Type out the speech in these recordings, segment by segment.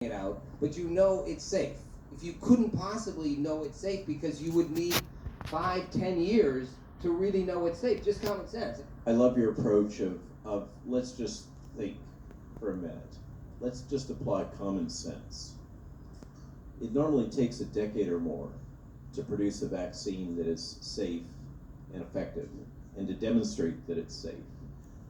it out, but you know it's safe. If you couldn't possibly know it's safe because you would need 5, 10 years to really know it's safe, just common sense. I love your approach of let's just think for a minute. Let's just apply common sense. It normally takes a decade or more to produce a vaccine that is safe and effective and to demonstrate that it's safe.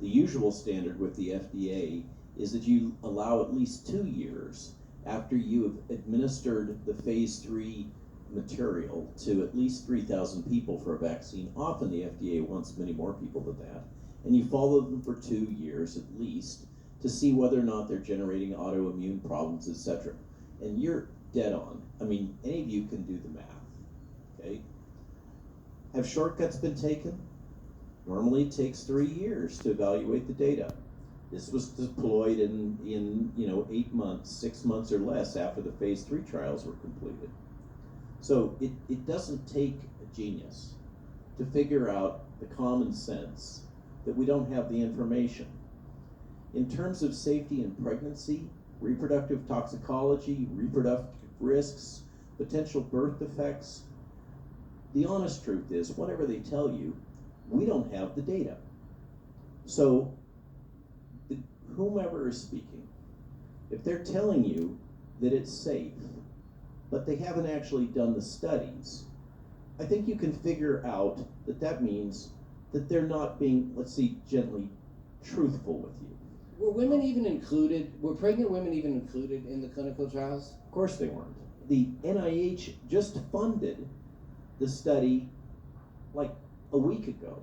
The usual standard with the FDA is that you allow at least 2 years after you have administered the phase 3 material to at least 3,000 people for a vaccine. Often the FDA wants many more people than that. And you follow them for 2 years at least to see whether or not they're generating autoimmune problems, etc. And you're dead on. I mean, any of you can do the math, okay? Have shortcuts been taken? Normally it takes 3 years to evaluate the data. This was deployed in 8 months, 6 months or less after the phase 3 trials were completed. So it doesn't take a genius to figure out the common sense that we don't have the information. In terms of safety in pregnancy, reproductive toxicology, reproductive risks, potential birth defects, the honest truth is, whatever they tell you, we don't have the data. So whomever is speaking, if they're telling you that it's safe, but they haven't actually done the studies, I think you can figure out that that means that they're not being, let's see, gently truthful with you. Were women even included? Were pregnant women even included in the clinical trials? Of course they weren't. The NIH just funded the study like a week ago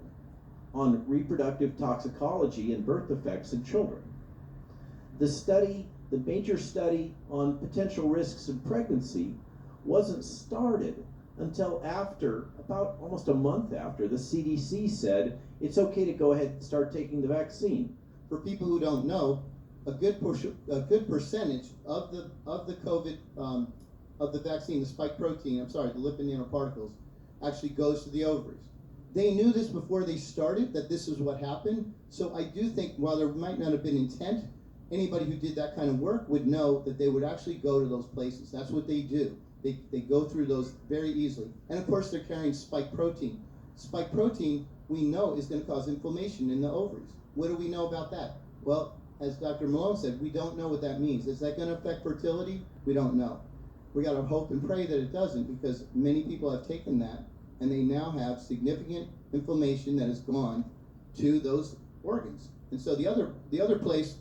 on reproductive toxicology and birth defects in children. The major study on potential risks in pregnancy wasn't started until after, about almost a month after, the CDC said it's okay to go ahead and start taking the vaccine. For people who don't know, a good percentage of the COVID of the vaccine, the spike protein, the lipid nanoparticles, actually goes to the ovaries. They knew this before they started, that this is what happened. So I do think, while there might not have been intent, anybody who did that kind of work would know that they would actually go to those places. That's what they do. They go through those very easily. And of course, they're carrying spike protein. Spike protein, we know, is going to cause inflammation in the ovaries. What do we know about that? Well, as Dr. Malone said, we don't know what that means. Is that going to affect fertility? We don't know. We got to hope and pray that it doesn't, because many people have taken that, and they now have significant inflammation that has gone to those organs. And so the other place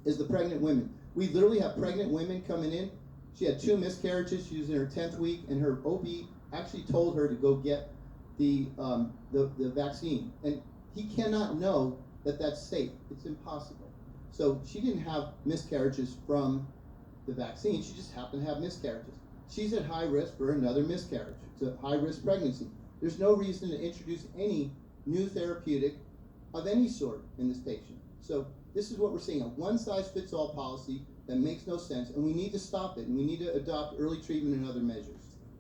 is the pregnant women. We literally have pregnant women coming in. She had 2 miscarriages. She was in her 10th week, and her OB actually told her to go get the vaccine. And he cannot know that that's safe. It's impossible. So she didn't have miscarriages from the vaccine. She just happened to have miscarriages. She's at high risk for another miscarriage. It's a high-risk pregnancy. There's no reason to introduce any new therapeutic of any sort in this patient. So this is what we're seeing, a one-size-fits-all policy that makes no sense, and we need to stop it, and we need to adopt early treatment and other measures.